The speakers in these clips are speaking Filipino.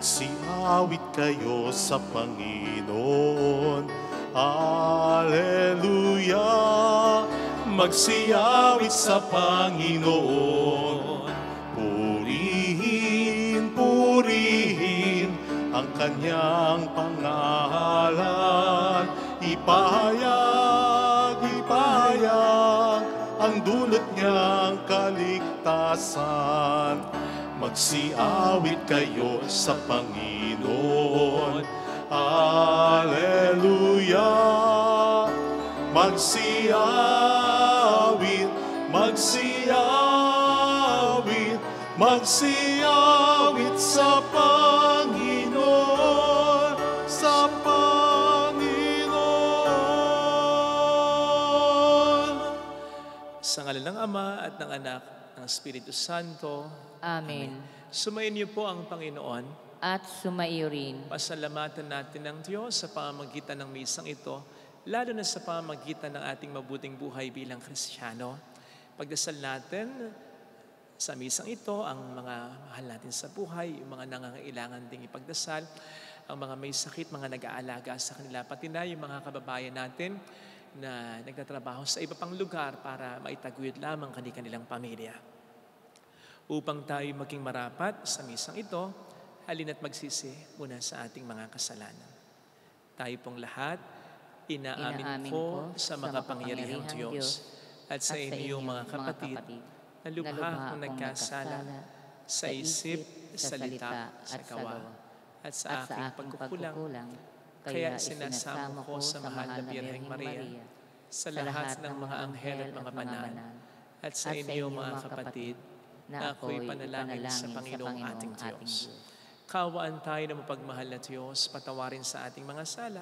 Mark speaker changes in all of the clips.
Speaker 1: Magsiawit kayo sa Panginoon. Alleluia! Magsiawit sa Panginoon. Purihin, purihin ang kanyang pangalan. Ipahayag, ipahayag ang dulot niyang kaligtasan. Magsiawit kayo sa Panginoon. Alleluia! Magsiawit, magsiawit, magsiawit sa Panginoon, sa Panginoon.
Speaker 2: Sa ngalan ng Ama at ng Anak, ng Espiritu Santo.
Speaker 3: Amen.
Speaker 2: Sumayin niyo po ang Panginoon.
Speaker 3: At sumaiyo rin.
Speaker 2: Pasalamatan natin ng Diyos sa pamamagitan ng misang ito, lalo na sa pamamagitan ng ating mabuting buhay bilang Kristiyano. Pagdasal natin sa misang ito ang mga mahal natin sa buhay, yung mga nangangailangan ding ipagdasal, ang mga may sakit, mga nag-aalaga sa kanila, pati na yung mga kababayan natin na nagtatrabaho sa iba pang lugar para maitaguyod lamang kanilang pamilya. Upang tayo maging marapat sa misang ito, halina't magsisi muna sa ating mga kasalanan. Tayo pong lahat, inaamin ko sa makapangyarihang Diyos at sa inyong mga kapatid na lubha akong nagkasala sa isip, salita, sa gawa at sa aking pagkukulang. Kaya sinasamo ko sa mahal na Birheng Maria, sa lahat ng mga anghel at mga banal, at sa inyong mga kapatid, na ako'y panalangin sa Panginoong ating Diyos. Kaawaan tayo na mapagmahal na Diyos, patawarin sa ating mga sala,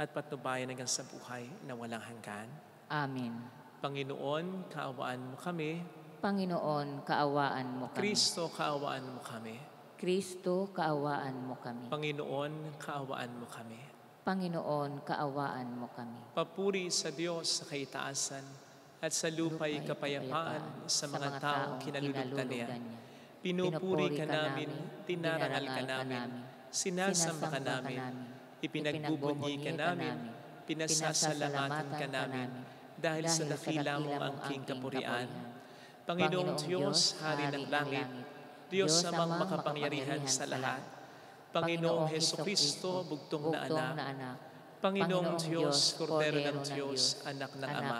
Speaker 2: at patnubayan hanggang sa buhay na walang hanggan.
Speaker 3: Amen.
Speaker 2: Panginoon, kaawaan mo kami.
Speaker 3: Panginoon, kaawaan mo kami.
Speaker 2: Kristo, kaawaan mo kami.
Speaker 3: Kristo, kaawaan mo kami.
Speaker 2: Panginoon, kaawaan mo kami.
Speaker 3: Panginoon, kaawaan mo kami.
Speaker 2: Papuri sa Diyos sa kaitaasan, at sa lupa'y kapayapaan sa mga taong kinalulugdan niya. Pinupuri ka namin, dinarangal ka namin, sinasamba ka namin, ipinagbubunyi ka namin, pinasasalamatan ka namin, dahil sa dakila mong angking kapurian. Panginoong Diyos, Hari ng langit, Diyos amang makapangyarihan sa lahat, Panginoong Hesukristo, bugtong na anak, Panginoong Diyos, Kordero ng Diyos, anak ng Ama,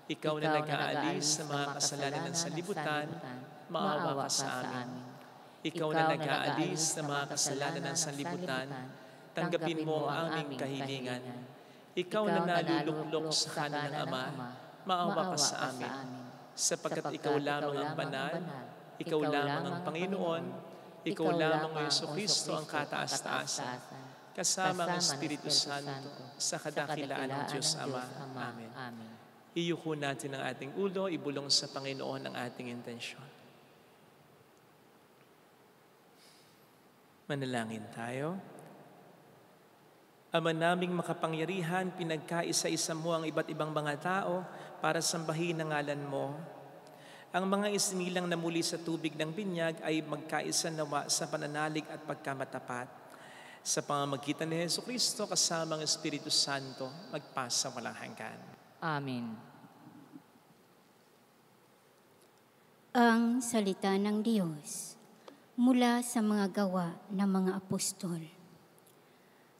Speaker 2: Ikaw na nag-aalis sa mga kasalanan ng sanlibutan, maawa ka sa amin. Ikaw na nag-aalis sa mga kasalanan ng sanlibutan, tanggapin mo ang aming kahilingan. Ikaw na naluluklok sa kanan ng Ama, maawa ka sa amin. Sapagkat ikaw lamang ang banal, ikaw lamang ang Panginoon, ikaw lamang ang Jesucristo ang kataas-taasan, kasama ang Espiritu Santo sa kadakilaan ng Diyos Ama. Amen. Iyuko natin ang ating ulo, ibulong sa Panginoon ang ating intensyon. Manalangin tayo. Ama naming makapangyarihan, pinagkaisa-isa mo ang iba't ibang mga tao para sambahin ang ngalan mo. Ang mga isinilang na muli sa tubig ng binyag ay magkaisa nawa sa pananalig at pagkamatapat. Sa pamamagitan ni Jesucristo kasama ang Espiritu Santo, magpasa walang hanggan.
Speaker 3: Amen.
Speaker 4: Ang salita ng Diyos mula sa mga gawa ng mga apostol.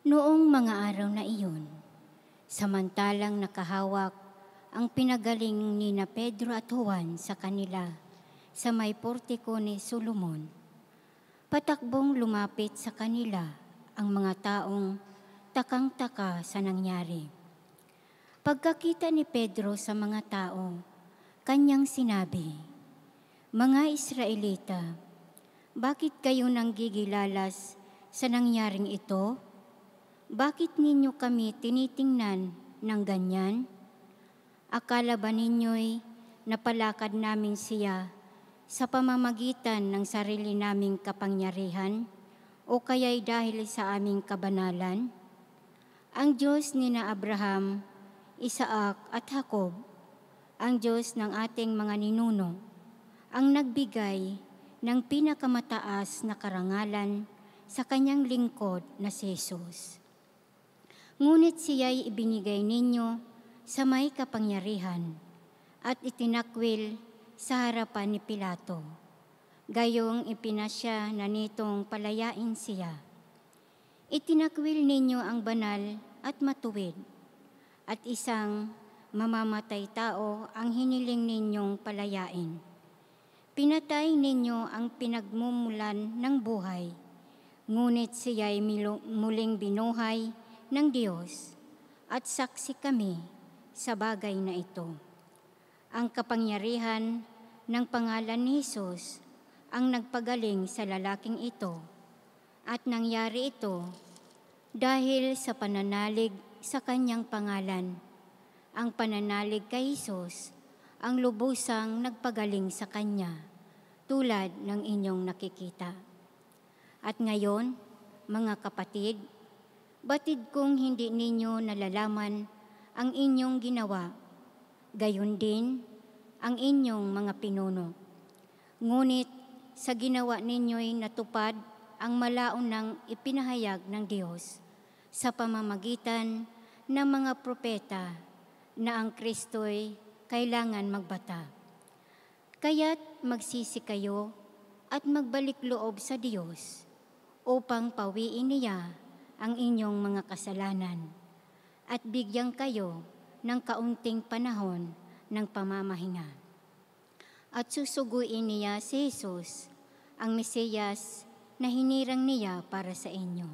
Speaker 4: Noong mga araw na iyon, samantalang nakahawak ang pinagaling ni na Pedro at Juan sa kanila sa may portiko ni Solomon. Patakbong lumapit sa kanila ang mga taong takang-taka sa nangyari. Pagkakita ni Pedro sa mga tao, kanyang sinabi, "Mga Israelita, bakit kayo nanggigilalas sa nangyaring ito? Bakit ninyo kami tinitingnan ng ganyan? Akala ba ninyo'y napalakad namin siya sa pamamagitan ng sarili naming kapangyarihan o kaya'y dahil sa aming kabanalan? Ang Diyos ni na Abraham, Isaac at Jacob, ang Diyos ng ating mga ninuno, ang nagbigay ng pinakamataas na karangalan sa kanyang lingkod na si Jesus. Ngunit siya'y ibinigay ninyo sa may kapangyarihan at itinakwil sa harapan ni Pilato. Gayong ipinasya na nitong palayain siya. Itinakwil ninyo ang banal at matuwid, at isang mamamatay tao ang hiniling ninyong palayain. Pinatay ninyo ang pinagmumulan ng buhay, ngunit siya'y muling binuhay ng Diyos, at saksi kami sa bagay na ito. Ang kapangyarihan ng pangalan ni Jesus ang nagpagaling sa lalaking ito, at nangyari ito dahil sa pananalig sa kanyang pangalan. Ang pananalig kay Jesus ang lubusang nagpagaling sa kanya, tulad ng inyong nakikita. At ngayon, mga kapatid, batid kong hindi ninyo nalalaman ang inyong ginawa, gayon din ang inyong mga pinuno. Ngunit sa ginawa ninyo'y natupad ang malaunang ipinahayag ng Diyos sa pamamagitan ng mga propeta na ang Kristo'y kailangan magbata. Kaya't magsisi kayo at magbalik loob sa Diyos upang pawiin niya ang inyong mga kasalanan at bigyan kayo ng kaunting panahon ng pamamahinga. At susuguin niya si Jesus, ang Mesiyas na hinirang niya para sa inyo.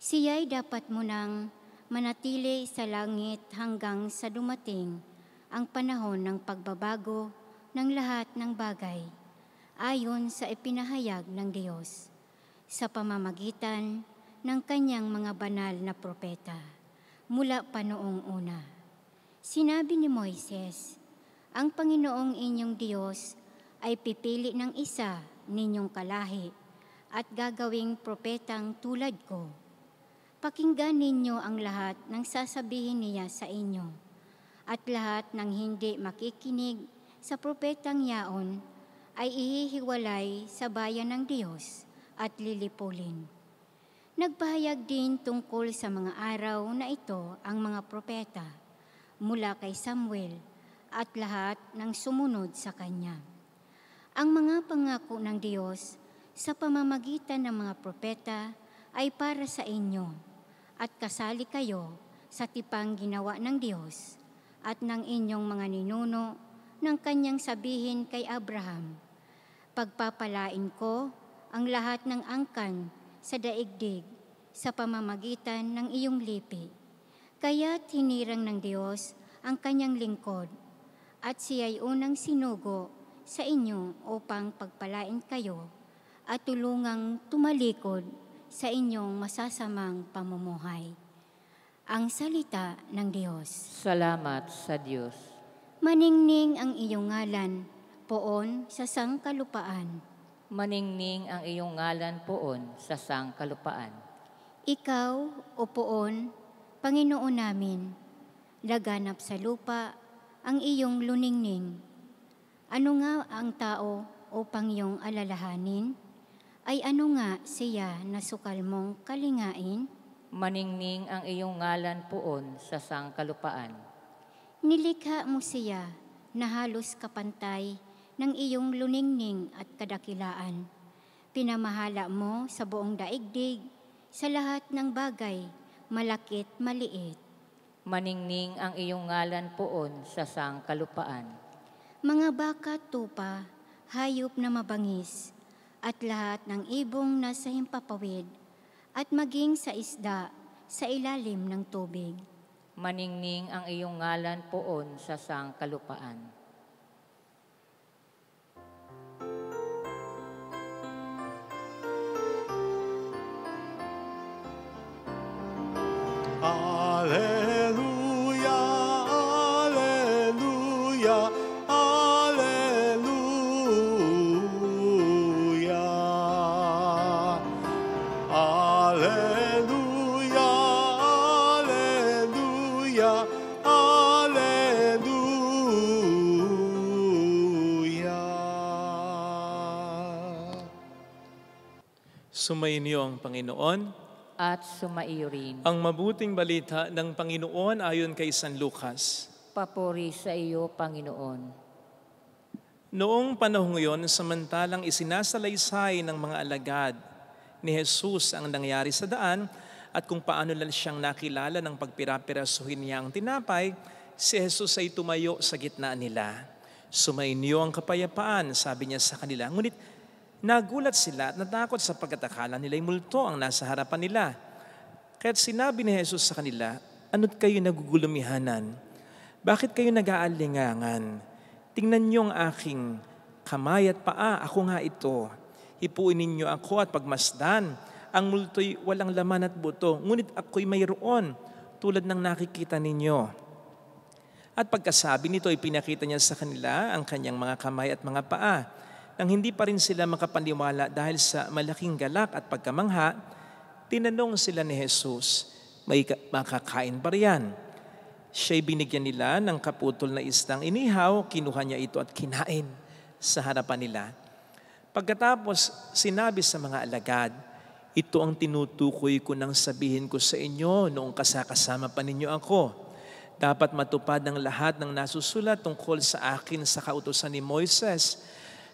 Speaker 4: Siya'y dapat munang manatili sa langit hanggang sa dumating ang panahon ng pagbabago ng lahat ng bagay ayon sa ipinahayag ng Diyos sa pamamagitan ng kanyang mga banal na propeta mula pa noong una. Sinabi ni Moises, ang Panginoong inyong Diyos ay pipili ng isa ninyong kalahi at gagawing propetang tulad ko. Pakinggan ninyo ang lahat ng sasabihin niya sa inyo, at lahat ng hindi makikinig sa propetang yaon ay ihihiwalay sa bayan ng Diyos at lilipulin. Nagpahayag din tungkol sa mga araw na ito ang mga propeta mula kay Samuel at lahat ng sumunod sa kanya. Ang mga pangako ng Diyos sa pamamagitan ng mga propeta ay para sa inyo at kasali kayo sa tipang ginawa ng Diyos at ng inyong mga ninuno ng kanyang sabihin kay Abraham, pagpapalain ko ang lahat ng angkan sa daigdig sa pamamagitan ng iyong lipi. Kaya't hinirang ng Diyos ang kanyang lingkod at siya'y unang sinugo sa inyo upang pagpalain kayo at tulungang tumalikod sa inyong masasamang pamumuhay. Ang salita ng Diyos.
Speaker 3: Salamat sa Diyos.
Speaker 4: Maningning ang iyong ngalan, poon sa sangkalupaan.
Speaker 3: Maningning ang iyong ngalan poon sa sangkalupaan.
Speaker 4: Ikaw, o poon, Panginoon namin, laganap sa lupa ang iyong luningning. Ano nga ang tao upang iyong alalahanin? Ay ano nga siya na sukal mong kalingain?
Speaker 3: Maningning ang iyong ngalan poon sa sangkalupaan.
Speaker 4: Nilikha mo siya na halos kapantay ng iyong luningning at kadakilaan. Pinamahala mo sa buong daigdig, sa lahat ng bagay, malakit maliit.
Speaker 3: Maningning ang iyong ngalan poon sa sangkalupaan.
Speaker 4: Mga baka at tupa, hayop na mabangis, at lahat ng ibong nasa himpapawid, at maging sa isda sa ilalim ng tubig.
Speaker 3: Maningning ang iyong ngalan poon sa sangkalupaan.
Speaker 1: Alleluia, alleluia, alleluia. Alleluia, alleluia, alleluia.
Speaker 2: Sumainyo ang Panginoon.
Speaker 3: At sumaiyo rin.
Speaker 2: Ang mabuting balita ng Panginoon ayon kay San Lucas.
Speaker 3: Papuri sa iyo, Panginoon.
Speaker 2: Noong panahong iyon, samantalang isinasalaysay ng mga alagad ni Jesus ang nangyari sa daan at kung paano lang siyang nakilala ng pagpirapirasuhin niya ang tinapay, si Jesus ay tumayo sa gitna nila. Sumainyo ang kapayapaan, sabi niya sa kanila. Ngunit nagulat sila at natakot sa pagkatakala nila'y multo ang nasa harapan nila. Kaya't sinabi ni Jesus sa kanila, ano't kayo nagugulumihanan? Bakit kayo nag-aalingangan? Tingnan niyo ang aking kamay at paa, ako nga ito. Hipuin ninyo ako at pagmasdan. Ang multo'y walang laman at buto, ngunit ako'y mayroon tulad ng nakikita ninyo. At pagkasabi nito, ipinakita niya sa kanila ang kanyang mga kamay at mga paa. Nang hindi pa rin sila makapaniwala dahil sa malaking galak at pagkamangha, tinanong sila ni Jesus, may makakain ba riyan? Siya'y binigyan nila ng kaputol na isdang inihaw, kinuha niya ito at kinain sa harapan nila. Pagkatapos sinabi sa mga alagad, ito ang tinutukoy ko nang sabihin ko sa inyo noong kasakasama pa ninyo ako. Dapat matupad ang lahat ng nasusulat tungkol sa akin sa kautusan ni Moises,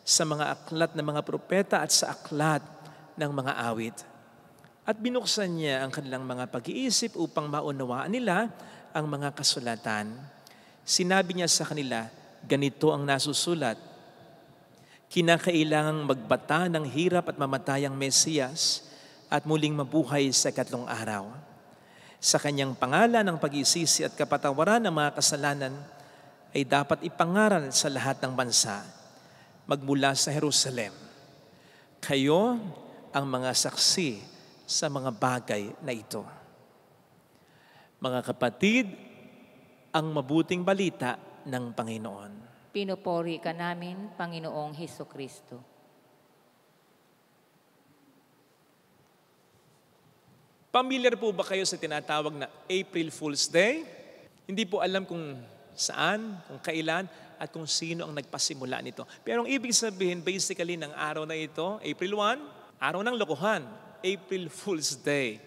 Speaker 2: sa mga aklat ng mga propeta at sa aklat ng mga awit. At binuksan niya ang kanilang mga pag-iisip upang maunawaan nila ang mga kasulatan. Sinabi niya sa kanila, ganito ang nasusulat, kinakailangang magbata ng hirap at mamatay ang Mesiyas at muling mabuhay sa ikatlong araw. Sa kanyang pangalan ng pag-isisi at kapatawaran ng mga kasalanan ay dapat ipangaral sa lahat ng bansa. Magmula sa Jerusalem. Kayo ang mga saksi sa mga bagay na ito. Mga kapatid, ang mabuting balita ng Panginoon.
Speaker 3: Pinupuri ka namin, Panginoong Hesukristo.
Speaker 2: Pamilyar po ba kayo sa tinatawag na April Fool's Day? Hindi po alam kung saan, kung kailan, at kung sino ang nagpasimula nito. Pero ang ibig sabihin, basically, ng araw na ito, April 1, araw ng lokohan, April Fool's Day.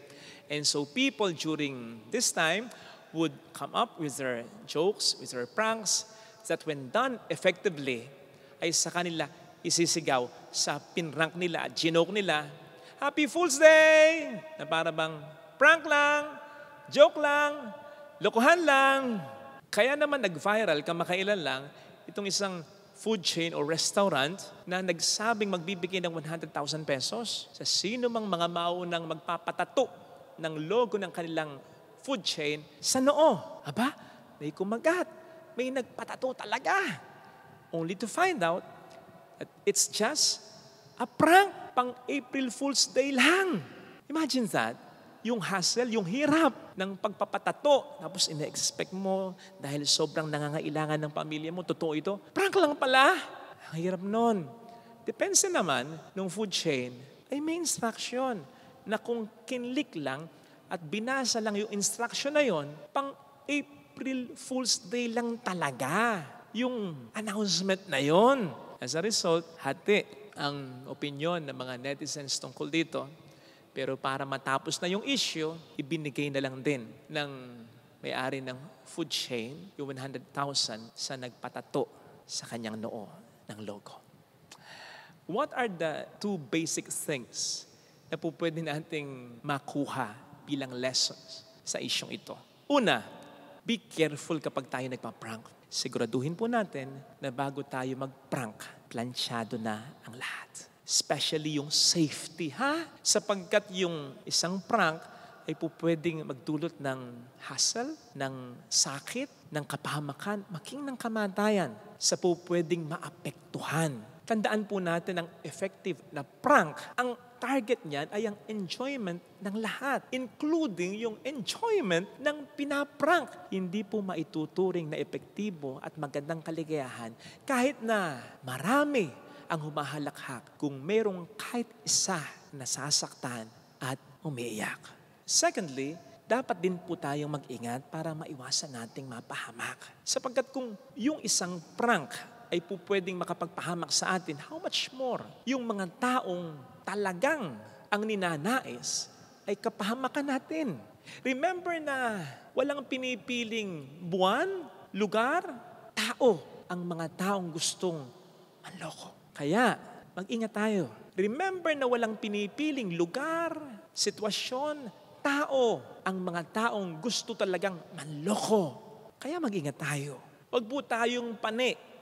Speaker 2: And so people during this time would come up with their jokes, with their pranks, that when done effectively, ay sa kanila isisigaw sa pinrank nila at ginoke nila, Happy Fool's Day! Na para bang prank lang, joke lang, lokohan lang. Kaya naman nag-viral kamakailan lang itong isang food chain o restaurant na nagsabing magbibigay ng 100,000 pesos sa sino mang mga maunang magpapatato ng logo ng kanilang food chain sa noo. Aba, may kumagat. May nagpatato talaga. Only to find out that it's just a prank, pang April Fool's Day lang. Imagine that. Yung hassle, yung hirap ng pagpapatato. Tapos ina-expect mo dahil sobrang nangangailangan ng pamilya mo. Totoo ito? Prank lang pala. Ang hirap nun. Depende naman ng food chain ay may instruction na kung kinlik lang at binasa lang yung instruction na yon, pang April Fool's Day lang talaga yung announcement na yon. As a result, hati ang opinion ng mga netizens tungkol dito. Pero para matapos na yung issue, ibinigay na lang din ng may-ari ng food chain yung 100,000 sa nagpatato sa kanyang noo ng logo. What are the two basic things na po pwede nating makuha bilang lessons sa isyong ito? Una, Be careful kapag tayo nagpa-prank. Siguraduhin po natin na bago tayo mag-prank, plansyado na ang lahat. Especially yung safety, ha? Sapagkat yung isang prank ay po pwedeng magdulot ng hassle, ng sakit, ng kapahamakan, maging ng kamatayan, sa po pwedeng maapektuhan. Tandaan po natin ang effective na prank. Ang target niyan ay ang enjoyment ng lahat, including yung enjoyment ng pinaprank. Hindi po maituturing na epektibo at magandang kaligayahan kahit na marami ang humahalakhak kung merong kahit isa na sasaktan at umiiyak. Secondly, dapat din po tayong mag-ingat para maiwasan nating mapahamak. Sapagkat kung yung isang prank ay po pwedeng makapagpahamak sa atin, how much more yung mga taong talagang ang ninanais ay kapahamakan natin. Remember na walang pinipiling buwan, lugar, tao ang mga taong gustong manloko. Kaya mag-ingat tayo. Remember na walang pinipiling lugar, sitwasyon, tao ang mga taong gusto talagang manloko. Kaya mag-ingat tayo. Huwag po tayong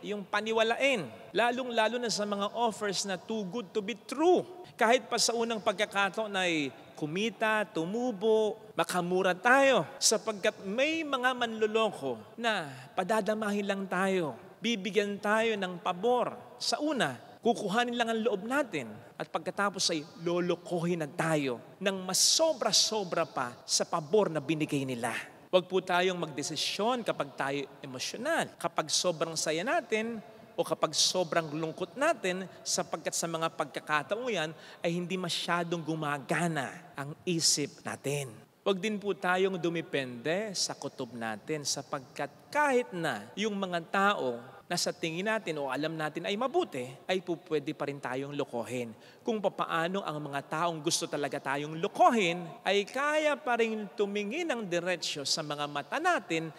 Speaker 2: yung paniwalain. Lalong-lalo na sa mga offers na too good to be true. Kahit pa sa unang pagkakataon ay kumita, tumubo, makamura tayo. Sapagkat may mga manloloko na padadamahin lang tayo. Bibigyan tayo ng pabor. Sa una, kukuhanin lang ang loob natin. At pagkatapos ay lolokohin na tayo ng mas sobra-sobra pa sa pabor na binigay nila. Huwag po tayong magdesisyon kapag tayo emosyonal. Kapag sobrang saya natin o kapag sobrang lungkot natin, sapagkat sa mga pagkakataong yan ay hindi masyadong gumagana ang isip natin. Huwag din po tayong dumipende sa kutob natin sapagkat kahit na yung mga tao na sa tingin natin o alam natin ay mabuti, ay po pwede pa rin tayong lokohin. Kung papaano ang mga taong gusto talaga tayong lokohin, ay kaya pa rin tumingin ng diretsyo sa mga mata natin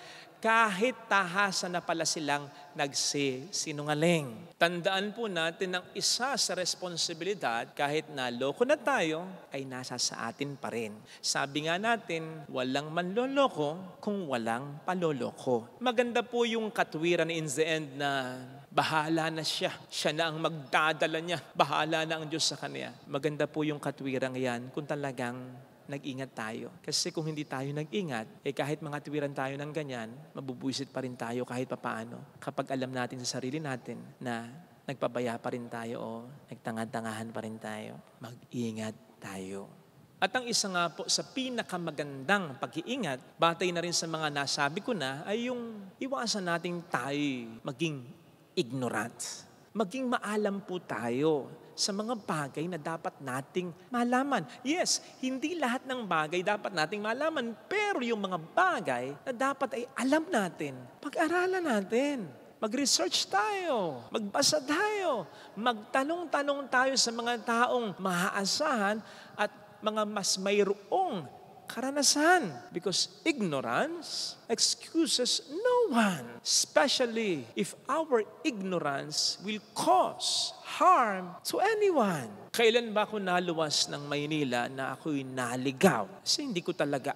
Speaker 2: kahit tahasan na pala silang nagsisinungaling. Tandaan po natin ang isa sa responsibilidad, kahit na loko na tayo, ay nasa sa atin pa rin. Sabi nga natin, walang manloloko kung walang paloloko. Maganda po yung katwiran in the end na bahala na siya. Siya na ang magdadala niya. Bahala na ang Diyos sa kanya. Maganda po yung katwirang yan kung talagang nag-ingat tayo. Kasi kung hindi tayo nag-ingat, kahit mga tuwiran tayo ng ganyan, mabubuisit pa rin tayo kahit papaano. Kapag alam natin sa sarili natin na nagpabaya pa rin tayo o nagtanga-tangahan pa rin tayo, mag-ingat tayo. At ang isa nga po sa pinakamagandang pag-iingat, batay na rin sa mga nasabi ko na, ay yung iwasan nating tayo maging ignorant. Maging maalam po tayo sa mga bagay na dapat nating malaman. Yes, hindi lahat ng bagay dapat nating malaman, pero yung mga bagay na dapat ay alam natin, pag-aralan natin, mag-research tayo, magbasa tayo, magtanong-tanong tayo sa mga taong maaasahan at mga mas mayroong karanasan. Because ignorance excuses no one, especially if our ignorance will cause harm to anyone. Kailan ba ako naluwas ng Maynila na ako'y naligaw? Kasi hindi ko talaga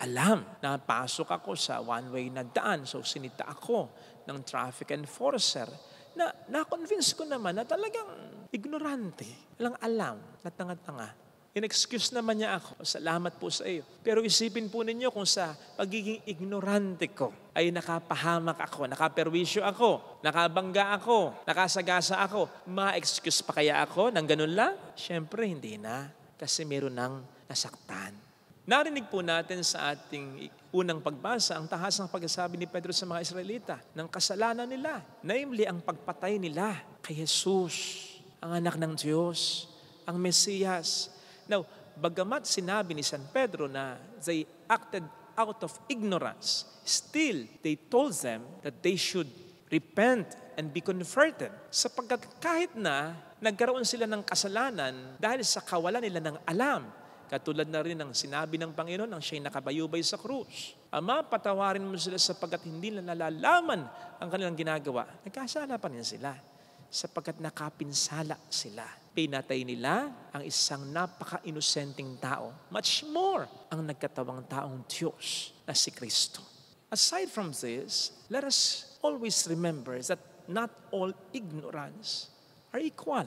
Speaker 2: alam. Napasok ako sa one-way na daan, so sinita ako ng traffic enforcer na na-convince ko naman na talagang ignorante, walang alam, na tanga-tanga. In-excuse naman niya ako. Salamat po sa iyo. Pero isipin po ninyo kung sa pagiging ignorante ko ay nakapahamak ako, nakaperwisyo ako, nakabangga ako, nakasagasa ako. Ma-excuse pa kaya ako ng ganun lang? Siyempre hindi na. Kasi meron nang nasaktan. Narinig po natin sa ating unang pagbasa ang tahasang pagsasabi ni Pedro sa mga Israelita ng kasalanan nila. Namely, ang pagpatay nila kay Jesus, ang anak ng Diyos, ang Mesiyas. Now, bagamat sinabi ni San Pedro na they acted out of ignorance, still they told them that they should repent and be converted. Sapagkat kahit na nagkaroon sila ng kasalanan dahil sa kawalan nila ng alam, katulad na rin ng sinabi ng Panginoon nang siya'y nakabayubay sa krus, Ama, patawarin mo sila sapagkat hindi nila nalalaman ang kanilang ginagawa. Nagkasala pa rin sila sapagkat nakapinsala sila. Pinatay nila ang isang napaka-inosenteng tao. Much more ang nagkatawang taong Diyos na si Kristo. aside from this, let us always remember that not all ignorance are equal.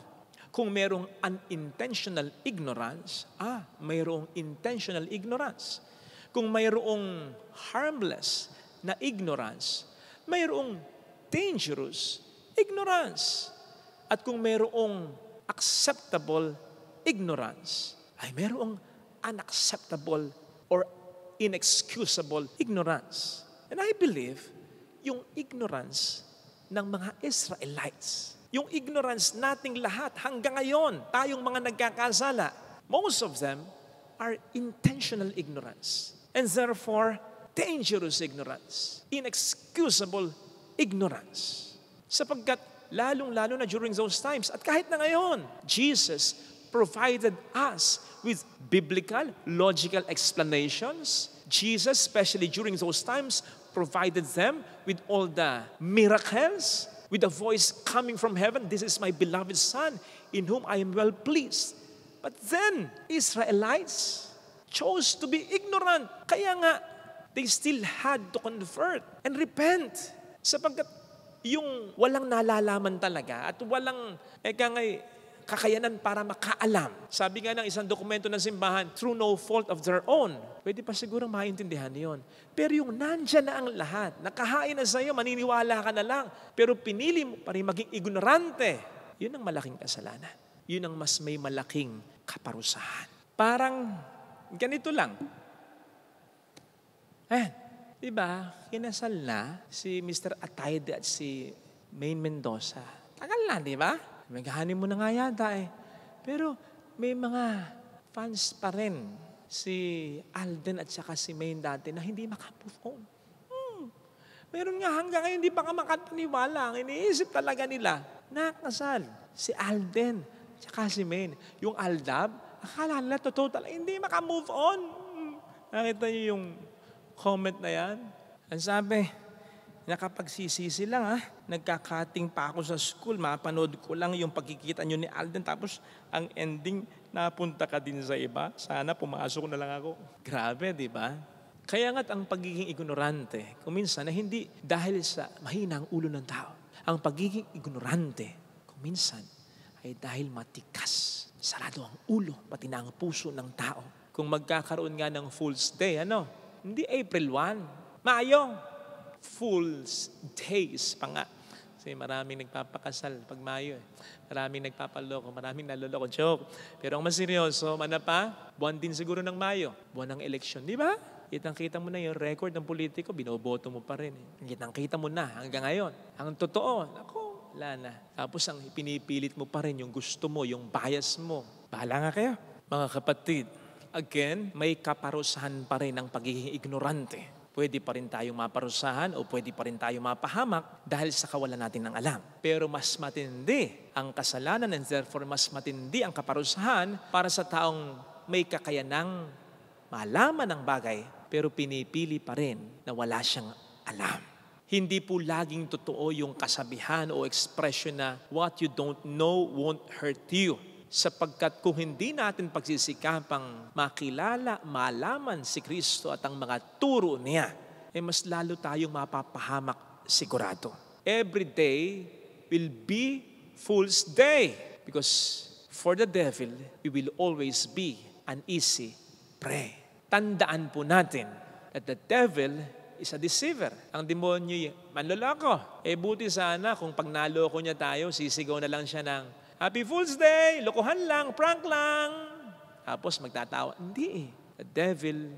Speaker 2: Kung mayroong unintentional ignorance, mayroong intentional ignorance. Kung mayroong harmless na ignorance, mayroong dangerous ignorance. At kung mayroong acceptable ignorance, ay mayroong unacceptable or inexcusable ignorance. And I believe, yung ignorance ng mga Israelites, yung ignorance nating lahat hanggang ngayon, tayong mga nagkakasala, most of them are intentional ignorance. And therefore, dangerous ignorance, inexcusable ignorance. Sapagkat lalong-lalo na during those times, at kahit na ngayon, Jesus provided us with biblical, logical explanations. Jesus, especially during those times, provided them with all the miracles, with a voice coming from heaven, "This is my beloved Son, in whom I am well pleased." But then, Israelites chose to be ignorant. Kaya nga, they still had to convert and repent. Sapagkat yung walang nalalaman talaga at walang kakayanan para makaalam. Sabi nga ng isang dokumento ng simbahan, through no fault of their own. Pwede pa sigurang maintindihan yon. Pero yung nandyan na ang lahat, nakahain na sa'yo, maniniwala ka na lang, pero pinili mo pa rin maging ignorante, yun ang malaking kasalanan. Yun ang mas may malaking kaparusahan. Parang ganito lang. Diba, kinasal na si Mr. Atayde at si Maine Mendoza. Tagal na, di ba? Maghahanin mo na nga yata Pero may mga fans pa rin si Alden at saka si Maine dati na hindi maka-move on. Meron nga hanggang ngayon hindi pa ka makapaniwala. Ang iniisip talaga nila, nakasal si Alden at saka si Maine. Yung Aldab, akala nila totoo talaga, hindi maka-move on. Nakita niyo yung comment na yan? Ang sabi, nakapagsisisi lang Nagkakating pa ako sa school, mapanood ko lang yung pagkikita nyo ni Alden, tapos ang ending, napunta ka din sa iba. Sana pumasok na lang ako. Grabe, di ba? Kaya nga't ang pagiging ignorante, kuminsan na hindi dahil sa mahina ang ulo ng tao. Ang pagiging ignorante, kuminsan ay dahil matikas. Sarado ang ulo, pati na ang puso ng tao. Kung magkakaroon nga ng Fool's Day, hindi April 1, Mayo. Fool's Days pa nga. Kasi maraming nagpapakasal pag Mayo. Maraming nagpapaloko, maraming naloloko. Joke. Pero ang mas seryoso, buwan din siguro ng Mayo. Buwan ng eleksyon, di ba? Kitang-kita mo na yung record ng politiko, binoboto mo pa rin. Kitang-kita mo na hanggang ngayon. Ang totoo, wala na. Tapos ang pinipilit mo pa rin yung gusto mo, yung bias mo. Bahala nga kayo. Mga kapatid, again, may kaparusahan pa rin ang pagiging ignorante. Pwede pa rin tayong maparusahan o pwede pa rin tayong mapahamak dahil sa kawalan natin ng alam. Pero mas matindi ang kasalanan and therefore mas matindi ang kaparusahan para sa taong may kakayanang malaman ng bagay pero pinipili pa rin na wala siyang alam. Hindi po laging totoo yung kasabihan o expression na what you don't know won't hurt you. Sapagkat kung hindi natin pagsisikapang makilala, malaman si Kristo at ang mga turo niya, mas lalo tayong mapapahamak sigurado. Every day will be Fool's Day because for the devil, we will always be an easy prey. Tandaan po natin that the devil is a deceiver. Ang demonyo, manloloko. Buti sana kung pag naloko niya tayo, sisigaw na lang siya ng Happy Fool's Day! Lokohan lang, prank lang. Tapos magtatawa. Hindi The devil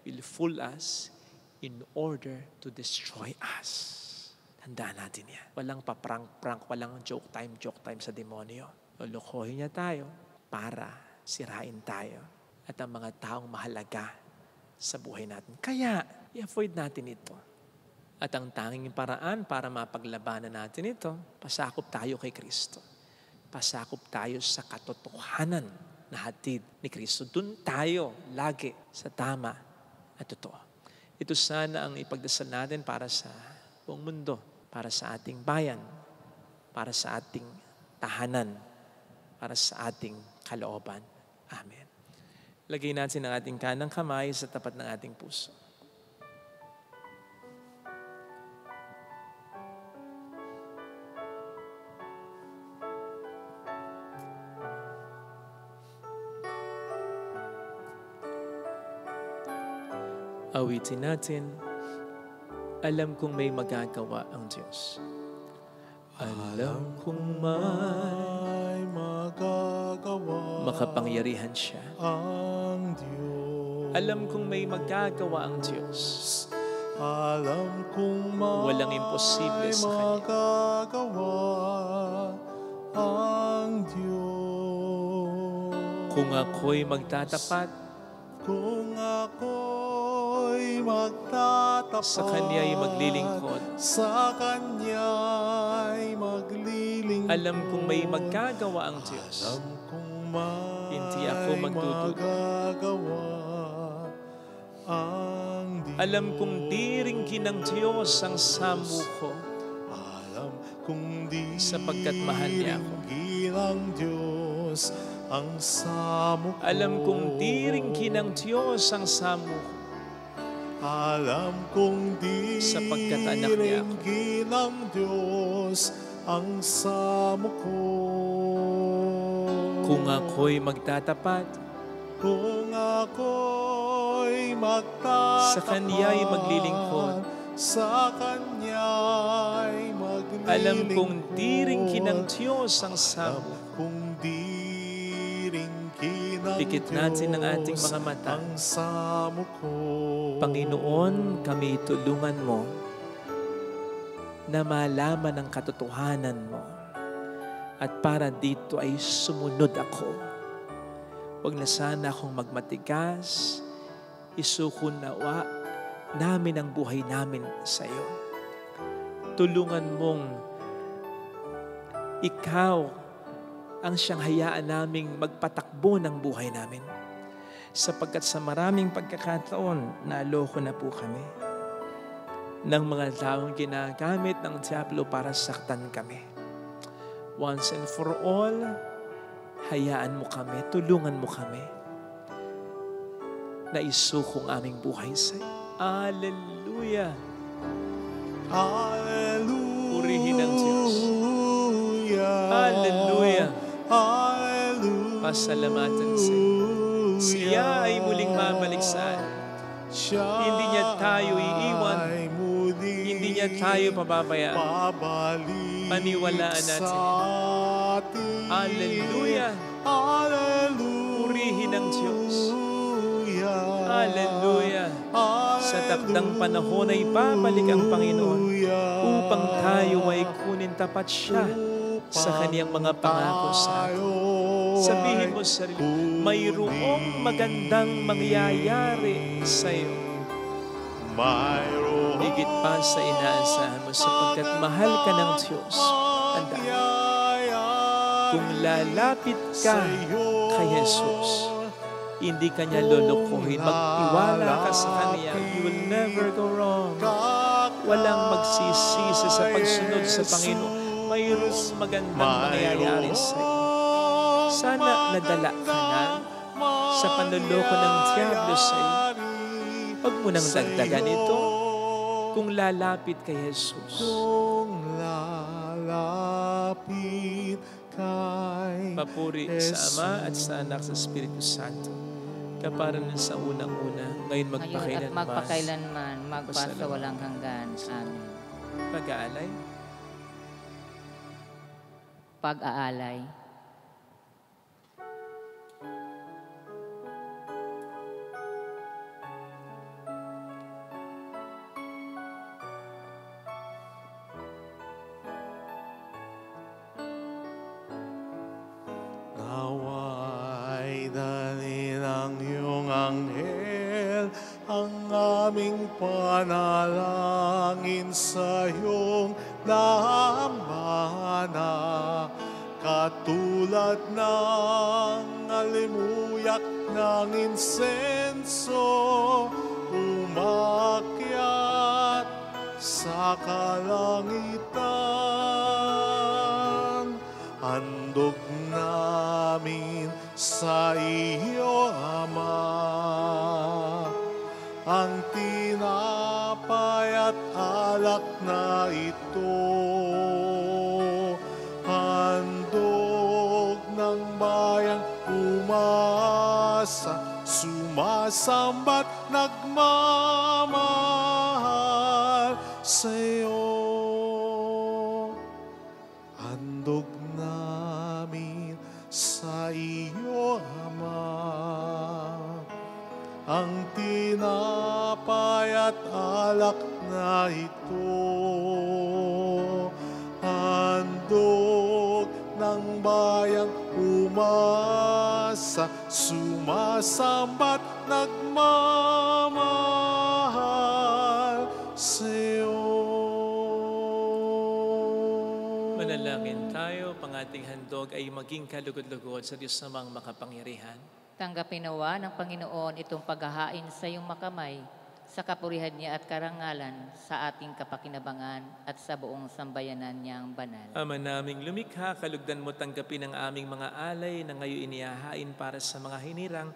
Speaker 2: will fool us in order to destroy us. Tandaan natin yan. Walang pa-prank-prank, walang joke time sa demonyo. Lolokohin niya tayo para sirain tayo at ang mga taong mahalaga sa buhay natin. Kaya, i-avoid natin ito. At ang tanging paraan para mapaglabanan natin ito, pasakop tayo kay Kristo. Pasakop tayo sa katotohanan na hatid ni Kristo. Doon tayo lagi sa tama at totoo. Ito sana ang ipagdasal natin para sa buong mundo, para sa ating bayan, para sa ating tahanan, para sa ating kalooban. Amen. Lagay natin ang ating kanang kamay sa tapat ng ating puso. Awitin natin, alam kong may magagawa ang Diyos. Alam kong
Speaker 1: Ay magagawa
Speaker 2: makapangyarihan siya.
Speaker 1: ang Diyos.
Speaker 2: Alam kong may magagawa ang Diyos.
Speaker 1: Alam kong
Speaker 2: Walang imposible sa Kanya.
Speaker 1: magagawa ang Diyos.
Speaker 2: Kung ako'y magtatapat,
Speaker 1: Kung ako'y magtatapat
Speaker 2: sa Kanya'y maglilingkod,
Speaker 1: sa Kanya'y maglilingkod,
Speaker 2: alam kong may magagawa ang Diyos.
Speaker 1: alam kong
Speaker 2: Hindi ako magdududa.
Speaker 1: magagawa ang Diyos.
Speaker 2: Alam kong diringgin ng Diyos ang samuko,
Speaker 1: Alam kong di
Speaker 2: sapagkat mahal niya ako.
Speaker 1: ringgin ang Diyos ang samo ko.
Speaker 2: Alam kong diringgin ng Diyos ang samuko,
Speaker 1: Alam kong di
Speaker 2: sapagkat anak niya ako.
Speaker 1: ringgin ang Diyos ang samo ko.
Speaker 2: Kung ako'y magtatapat,
Speaker 1: Kung ako'y magtatapat
Speaker 2: sa Kanya'y maglilingkod,
Speaker 1: sa Kanya'y maglilingkod,
Speaker 2: alam kong diringgin ng Diyos ang samuko.
Speaker 1: kung diringgin ng
Speaker 2: Pikit natin ang ating
Speaker 1: Diyos
Speaker 2: mga mata.
Speaker 1: ang samo ko.
Speaker 2: Panginoon, kami tulungan mo na malaman ang katotohanan mo. At para dito ay sumunod ako. Huwag na sana akong magmatigas, isuko nawa namin ang buhay namin sa iyo. Tulungan mong ikaw ang siyang hayaan naming magpatakbo ng buhay namin. Sapagkat sa maraming pagkakataon, naloko na po kami ng mga taong ginagamit ng diablo para saktan kami. Once and for all, hayaan mo kami, tulungan mo kami na isuko ang aming buhay sa iyo. Hallelujah!
Speaker 1: Hallelujah.
Speaker 2: Purihin ang Diyos. Hallelujah!
Speaker 1: Hallelujah.
Speaker 2: Pasalamatan sa iyo. Siya ay muling babalik sa atin. Hindi niya tayo iiwan. Hindi niya tayo pababayaan. Paniwalaan natin. Hallelujah! Purihin ang Diyos. Hallelujah! Sa takdang panahon ay babalik ang Panginoon upang tayo ay kunin tapat siya sa Kaniyang mga pangako sa atin. Sabihin mo sa sarili, mayroong magandang mangyayari sa iyo. Higit pa sa inaasahan mo sapagkat mahal ka ng Diyos. Tandaan, kung lalapit ka kay Jesus, hindi ka niya lulukuhin. Magtiwala ka sa Kanya. You will never go wrong. Walang magsisisi sa pagsunod sa Panginoon. Mayroong magandang mangyayari sa iyo. Sana nadala ka na sa panloloko ng diablo sa iyo. Huwag mo nang dagdagan ito kung lalapit kay Jesus.
Speaker 1: Kung lalapit kay
Speaker 2: Papuri sa Ama at sa Anak sa Espiritu Santo. Kaparan sa unang-una, ngayon
Speaker 3: Ngayon at
Speaker 2: magpakailanman.
Speaker 3: magpakailanman, magpasa walang hanggan. Amen.
Speaker 2: Pag-aalay.
Speaker 3: Pag-aalay.
Speaker 1: Naway dali ng iyong anghel ang aming panalangin sa iyong dambana. Katulad ng alimuyak ng insenso, umakyat sa kalangitan. Handog namin sa iyo, Ama, ang tinapay at alak na ito. Handog ng bayang umasa, sumasamba't nagmamahal sa'yo. Handog namin sa iyo, Ama, ang tinapay at alak na ito. Handog ng bayang umasa, sumasamba't nagmamahal sa'yo.
Speaker 2: Manalangin tayo, pang ating handog ay maging kalugod-lugod sa Diyos namang makapangyarihan.
Speaker 3: Tanggapin nawa ng Panginoon itong paghahain sa iyong makamay, sa kapurihan niya at karangalan, sa ating kapakinabangan at sa buong sambayanan niyang banal.
Speaker 2: Ama naming lumikha, kalugdan mo tanggapin ang aming mga alay na ngayon inihahain para sa mga hinirang,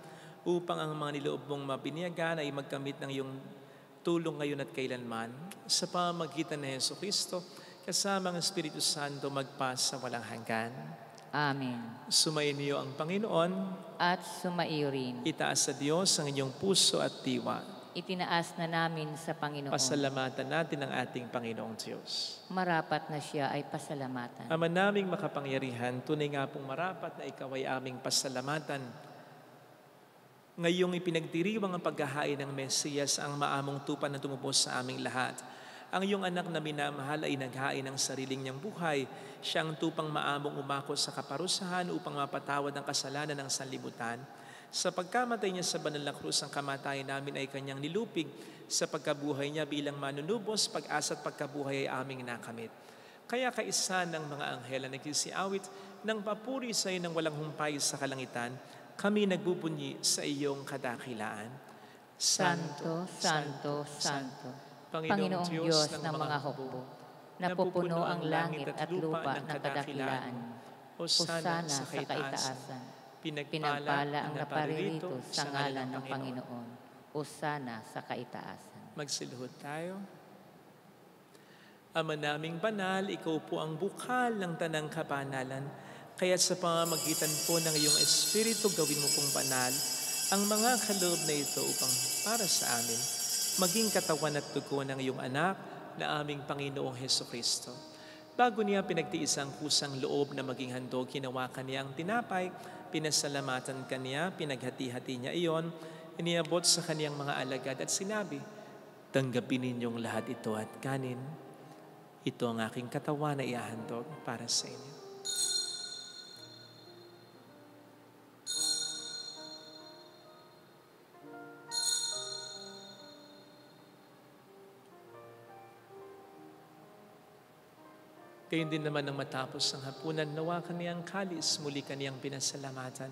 Speaker 2: upang ang mga niloob mong mabiniyagan ay magkamit ng iyong tulong ngayon at kailanman. Sa pamamagitan ni Jesucristo, kasama ang Espiritu Santo, magpas sa walang hanggan.
Speaker 3: Amen.
Speaker 2: Sumainyo ang Panginoon.
Speaker 3: At sumaiyo rin.
Speaker 2: Itaas sa Diyos ang inyong puso at diwa.
Speaker 3: Itinaas na namin sa Panginoon.
Speaker 2: Pasalamatan natin ang ating Panginoong Diyos.
Speaker 3: Marapat na siya ay pasalamatan.
Speaker 2: Ama naming makapangyarihan, tunay nga pong marapat na ikaw ay aming pasalamatan. Ngayong ipinagdiriwang ang paghahain ng Mesiyas, ang maamong tupa na tumubos sa aming lahat. Ang iyong anak na minamahal ay naghain ng sariling niyang buhay. Siya ang tupang maamong umako sa kaparusahan upang mapatawad ang kasalanan ng sanlibutan. Sa pagkamatay niya sa banal na krus, ang kamatayan namin ay kanyang nilupig. Sa pagkabuhay niya bilang manunubos, pag-asa at pagkabuhay ay aming nakamit. Kaya kaisa ng mga anghel na nagsisiawit ng papuri sa iyo ng walang humpay sa kalangitan, kami nagbubunyi sa iyong kadakilaan.
Speaker 3: Santo, Santo, Santo, Panginoong Diyos ng mga hukbo, napupuno ang langit at lupa ng kadakilaan. Hosana sa kaitaasan. Pinagpala ang naparirito sa ngalan ng Panginoon. Hosana sa kaitaasan.
Speaker 2: Magsiluhod tayo. Ama naming banal, ikaw po ang bukal ng tanang kabanalan. Kaya sa pamamagitan po ng iyong Espiritu, gawin mo pong banal ang mga kaloob na ito upang para sa amin maging katawan at dugo ng iyong anak na aming Panginoong Hesukristo. Bago niya pinagtiis ang kusang loob na maging handog, hinawakan niya ang tinapay, pinasalamatan kaniya, pinaghati-hati niya iyon, iniabot sa kaniyang mga alagad at sinabi, tanggapin ninyong lahat ito at kanin. Ito ang aking katawan na iahandog para sa inyo. Gayon din naman nang matapos ang hapunan, nawa kaniyang kalis, muli kaniyang pinasalamatan.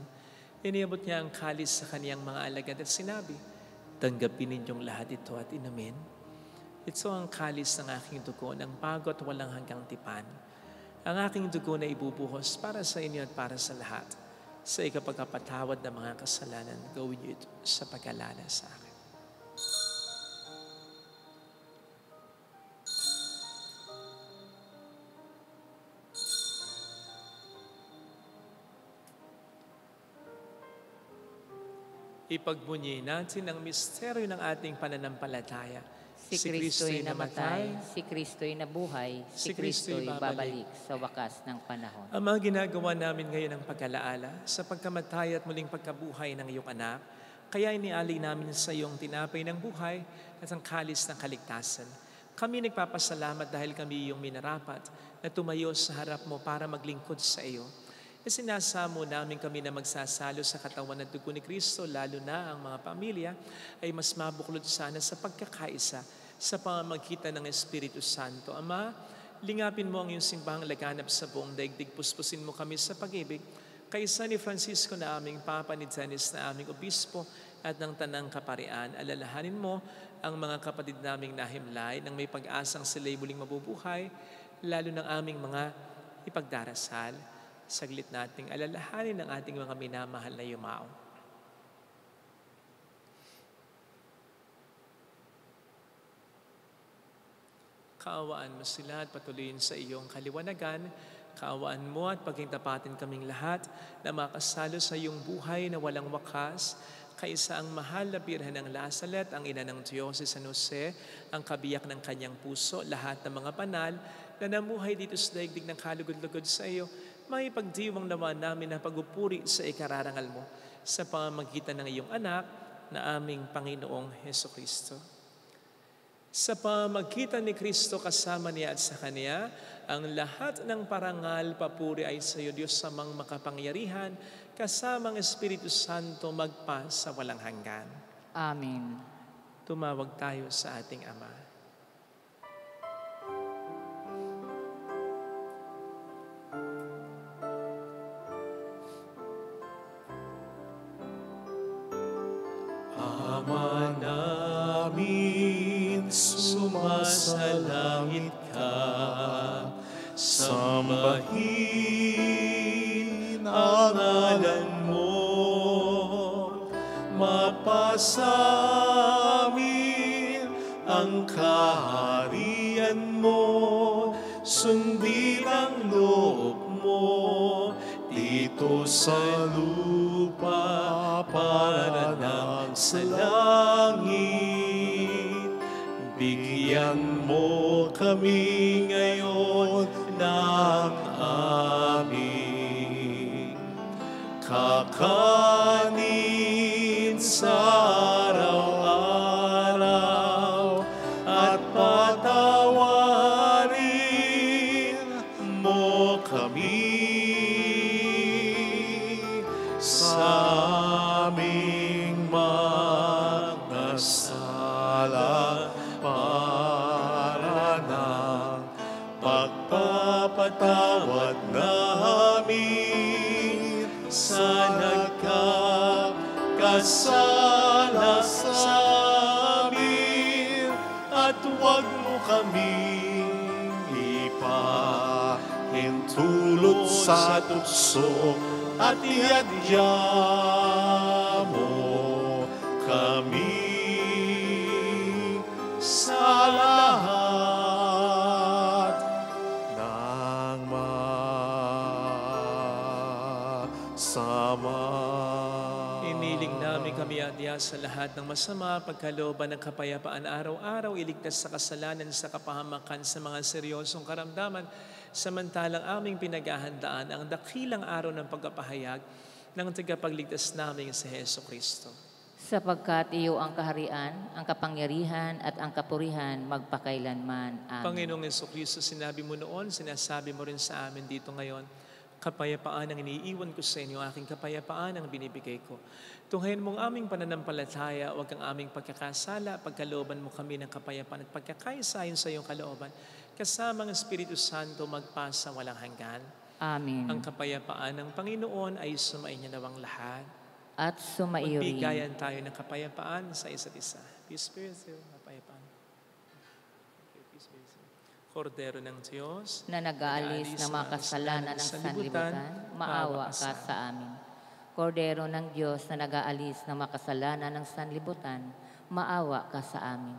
Speaker 2: Iniabot niya ang kalis sa kaniyang mga alagad at sinabi, tanggapin ninyong lahat ito at inumin. Ito ang kalis ng aking dugo, ng bago at walang hanggang tipan. Ang aking dugo na ibubuhos para sa inyo at para sa lahat. Sa ikapagpapatawad ng mga kasalanan, gawin niyo ito sa pag-alala sa akin. Ipagbunyi natin ang misteryo ng ating pananampalataya.
Speaker 3: Si Kristo'y namatay, si Kristo'y nabuhay, si Kristo'y babalik sa wakas ng panahon.
Speaker 2: Ang mga ginagawa namin ngayon ang pag-alaala sa pagkamatay at muling pagkabuhay ng iyong anak, kaya inialay namin sa iyong tinapay ng buhay at ang kalis ng kaligtasan. Kami nagpapasalamat dahil kami iyong minarapat na tumayo sa harap mo para maglingkod sa iyo. Sinasamo namin kami na magsasalo sa katawan at dugo ni Kristo, lalo na ang mga pamilya, ay mas mabuklod sana sa pagkakaisa sa pamamagitan ng Espiritu Santo. Ama, lingapin mo ang iyong simbahang laganap sa buong daigdig, puspusin mo kami sa pag-ibig, kaysa ni Francisco na aming Papa, ni Dennis na aming Obispo, at ng Tanang Kaparian. Alalahanin mo ang mga kapatid naming nahimlay nang may pag-asang sila'y muling mabubuhay, lalo ng aming mga ipagdarasal. Saglit nating alalahanin ang ating mga minamahal na yumao. Kaawaan mo sila at patuloyin sa iyong kaliwanagan. Kaawaan mo at paging tapatin kaming lahat na makasalo sa iyong buhay na walang wakas. kaisaang mahal na Birhen ng Lazaret, ang ina ng Diyos si San Jose, ang kabiyak ng kanyang puso, lahat ng mga banal na namuhay dito sa daigdig ng kalugod-lugod sa iyo, may pagdiwang nawa namin na pagupuri sa ikararangal mo sa pamamagitan ng iyong anak na aming Panginoong Hesukristo. Sa pamamagitan ni Kristo kasama niya at sa Kanya, ang lahat ng parangal, papuri ay sa iyo, Diyos samang makapangyarihan, kasamang Espiritu Santo magpa sa walang hanggan.
Speaker 3: Amen.
Speaker 2: Tumawag tayo sa ating Ama.
Speaker 1: Ama namin, sumasalangit ka, sambahin ang ngalan mo, mapasamin ang kaharian mo, sundin ang loob mo, dito sa lupa para ng sa langit. Bigyan mo kami ngayon ng aming kakanin sa araw-araw, at patawarin mo kami sa aming mga sala, para ng pagpapatawad namin sa nagkakasala sa amin, at huwag mo kaming ipahintulot sa tukso, at iadya mo kami sa lahat ng masama.
Speaker 2: Iniling namin kami adya sa lahat ng masama, pagkalooban ng kapayapaan araw-araw, iligtas sa kasalanan, sa kapahamakan, sa mga seryosong karamdaman, samantalang aming pinaghahandaan ang dakilang araw ng pagpapahayag ng tagapagligtas namin sa Hesukristo.
Speaker 3: Sapagkat iyo ang kaharian, ang kapangyarihan at ang kapurihan magpakailanman. Amen.
Speaker 2: Panginoong Hesukristo, sinabi mo noon, sinasabi mo rin sa amin dito ngayon, kapayapaan ang iniiwan ko sa inyo, aking kapayapaan ang binibigay ko. Tunghayan mong aming pananampalataya, huwag ang aming pagkakasala, pagkalooban mo kami ng kapayapaan at pagkakaisayon sa iyong kalooban, kasamang Espiritu Santo magpasa walang hanggan.
Speaker 3: Amen.
Speaker 2: Ang kapayapaan ng Panginoon ay sumainyo nawang lahat.
Speaker 3: At sumaiyo rin.
Speaker 2: Magbigayan tayo ng kapayapaan sa isa't isa. Peace be with you. Kapayapaan. Peace be with you. Kordero ng Diyos,
Speaker 3: na nag-aalis ng mga kasalanan ng sanlibutan, maawa ka sa amin. Kordero ng Diyos na nag-aalis ng mga kasalanan ng sanlibutan, maawa ka sa amin.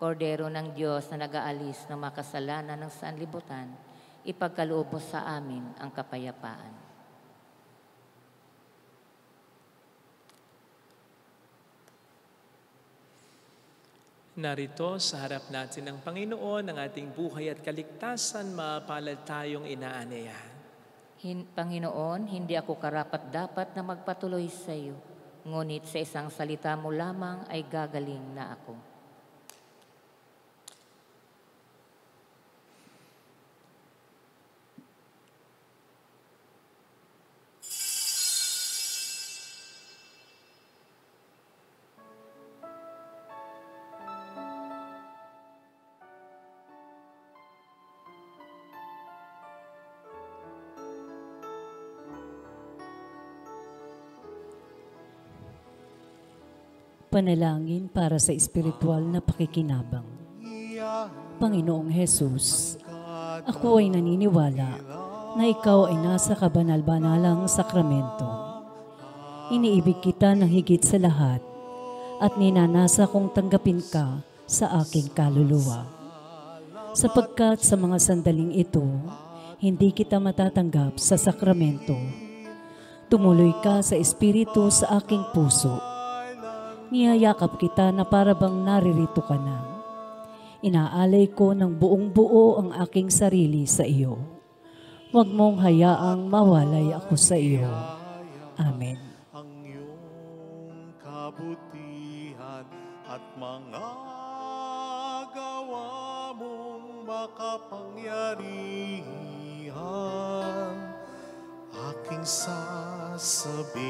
Speaker 3: Kordero ng Diyos na nag-aalis ng mga kasalanan ng sanlibutan, ipagkaloob mo sa amin ang kapayapaan.
Speaker 2: Narito sa harap natin ng Panginoon ang ating buhay at kaligtasan, mapalad tayong inaanyayahan.
Speaker 3: Panginoon, hindi ako karapat-dapat na magpatuloy sa iyo, ngunit sa isang salita mo lamang ay gagaling na ako.
Speaker 5: Panalangin para sa espiritual na pakikinabang. Panginoong Hesus, ako ay naniniwala na ikaw ay nasa kabanal-banalang sakramento. Iniibig kita ng higit sa lahat at ninanasa kong tanggapin ka sa aking kaluluwa. Sapagkat sa mga sandaling ito, hindi kita matatanggap sa sakramento. Tumuloy ka sa espiritu sa aking puso niyayakap kita na parabang naririto ka na. Inaalay ko ng buong buo ang aking sarili sa iyo. Huwag mong hayaang mawalay ako sa iyo. Amen.
Speaker 1: Ang iyong kabutihan at mga gawa mong makapangyarihan. Aking sasabihin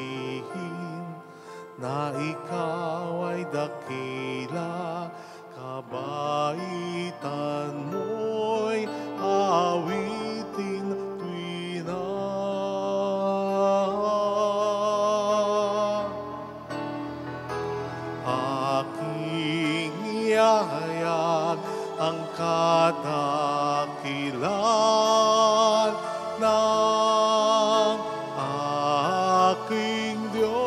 Speaker 1: na ikaw ay dakila, kabaitan mo'y awitin tuwina. Aking iyayag ang kadakilan ng aking Diyos.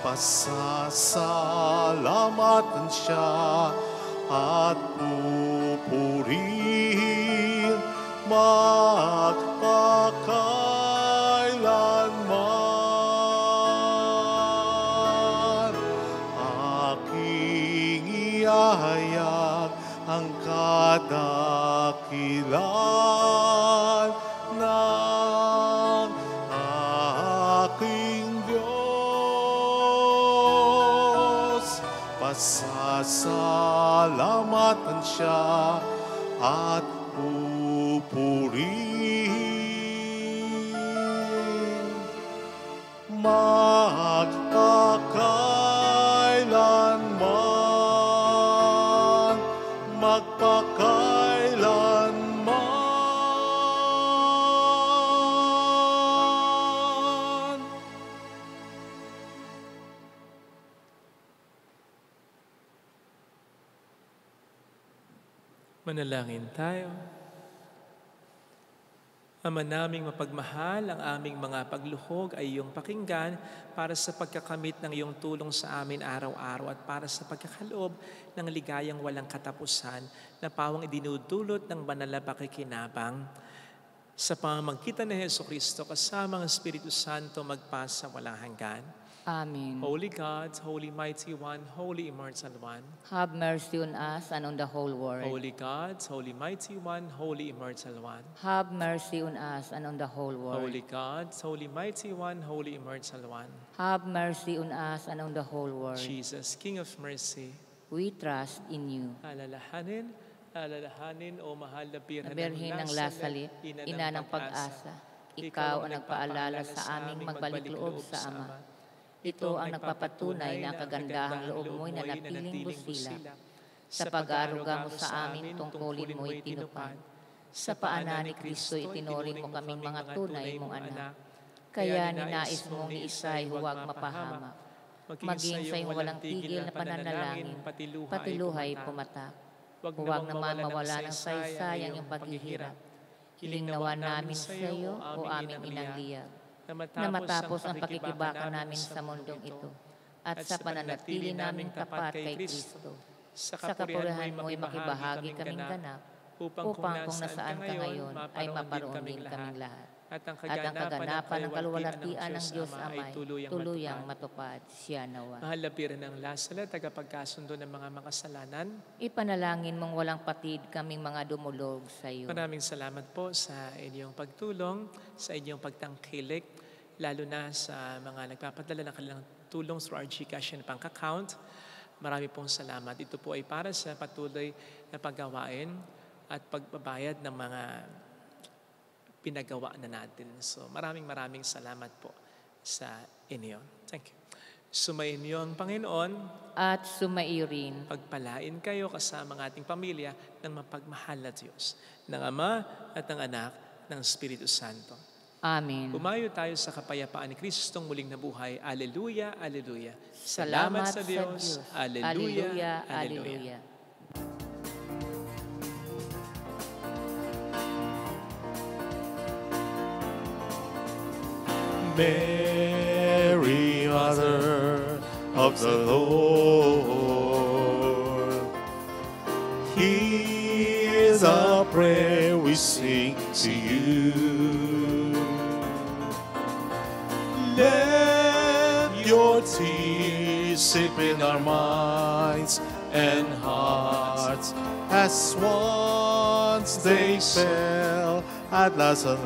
Speaker 1: Pasasalamatan siya at pupurihin magpakailanman. Aking iyayag ang kadakilan ng aking Diyos. Pasasalamatan siya at pupurihin magpakailanman, magpakailanman.
Speaker 2: Manalangin tayo. Ama naming mapagmahal, ang aming mga pagluhog ay iyong pakinggan para sa pagkakamit ng iyong tulong sa amin araw-araw at para sa pagkakaloob ng ligayang walang katapusan na pawang idinudulot ng banal na pakikinabang. Sa pamamagitan ni Jesucristo kasama ang Espiritu Santo magpasa walang hanggan.
Speaker 3: Amen.
Speaker 2: Holy God, Holy Mighty One, Holy Immortal One.
Speaker 3: Have mercy on us and on the whole world.
Speaker 2: Holy God, Holy Mighty One, Holy Immortal One.
Speaker 3: Have mercy on us and on the whole world.
Speaker 2: Holy God, Holy Mighty One, Holy Immortal One.
Speaker 3: Have mercy on us and on the whole world.
Speaker 2: Jesus, King of Mercy.
Speaker 3: We trust in you.
Speaker 2: Alalahanin, O mahal na Birhen
Speaker 3: Birhen ng Lasalit, ina ng pag-asa, ikaw ang nagpaalala sa aming magbalik loob sa Ama. Ito ang nagpapatunay na kagandahang loob mo'y nanatiling busila. Sa pag-aaruga mo sa amin, tungkulin mo'y tinupad. Sa paanan ni Kristo, itinuring mo kaming mga tunay mong anak. Kaya ninais mong ni Isay huwag mapahamak. Maging sa iyong walang tigil na pananalangin, patiluhay pumatak. Huwag naman mawala ng saysay ang iyong paghihirap. Hiling nawa namin sa iyo, o aming inang liyag, na matapos ang pakikibaka namin sa mundong ito at sa pananatili naming tapat kay Kristo. Sa kapurihan mo'y makibahagi kaming ganap upang kung nasaan ka ngayon ay maparoon din kaming lahat. At ang kaganapan ng kaluwalhatian ng Diyos Amay tuluyang matupad siya nawa.
Speaker 2: Mahal na Birhen ng Lasalet, tagapagkasundo ng mga makasalanan,
Speaker 3: ipanalangin mong walang patid kaming mga dumulog sa iyo.
Speaker 2: maraming salamat po sa inyong pagtulong, sa inyong pagtangkilik, lalo na sa mga nagpapadala ng kanilang tulong through our GCash and bank account. Marami pong salamat. Ito po ay para sa patuloy na paggawain at pagbabayad ng mga pinagawa na natin. So maraming salamat po sa inyo. Thank you. Sumayin niyo ang Panginoon
Speaker 3: at sumaiyo rin.
Speaker 2: Pagpalain kayo kasama ng ating pamilya ng mapagmahal na Diyos, ng Ama at ng Anak, ng Espiritu Santo.
Speaker 3: Amen.
Speaker 2: Umayo tayo sa kapayapaan ni Kristong muling nabuhay. Alleluia, alleluia. Salamat sa Diyos. Alleluia, alleluia.
Speaker 1: Mary, Mother of the Lord, hear the prayer we sing to you. Let your tears sip in our minds and hearts, as once they fell at Nazareth.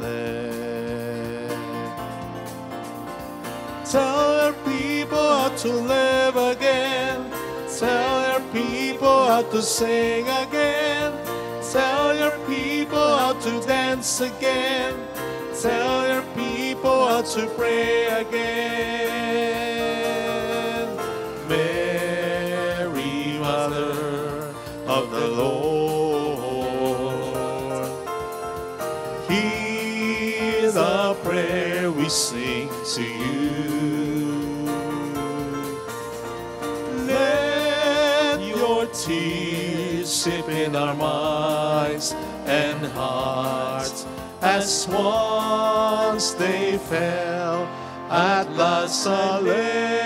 Speaker 1: Tell your people how to live again. Tell your people how to sing again. Tell your people how to dance again. Tell your people how to pray again. Mary, Mother of the Lord, hear the prayer we sing to you. Let your tears sip in our minds and hearts, as once they fell at Nazareth.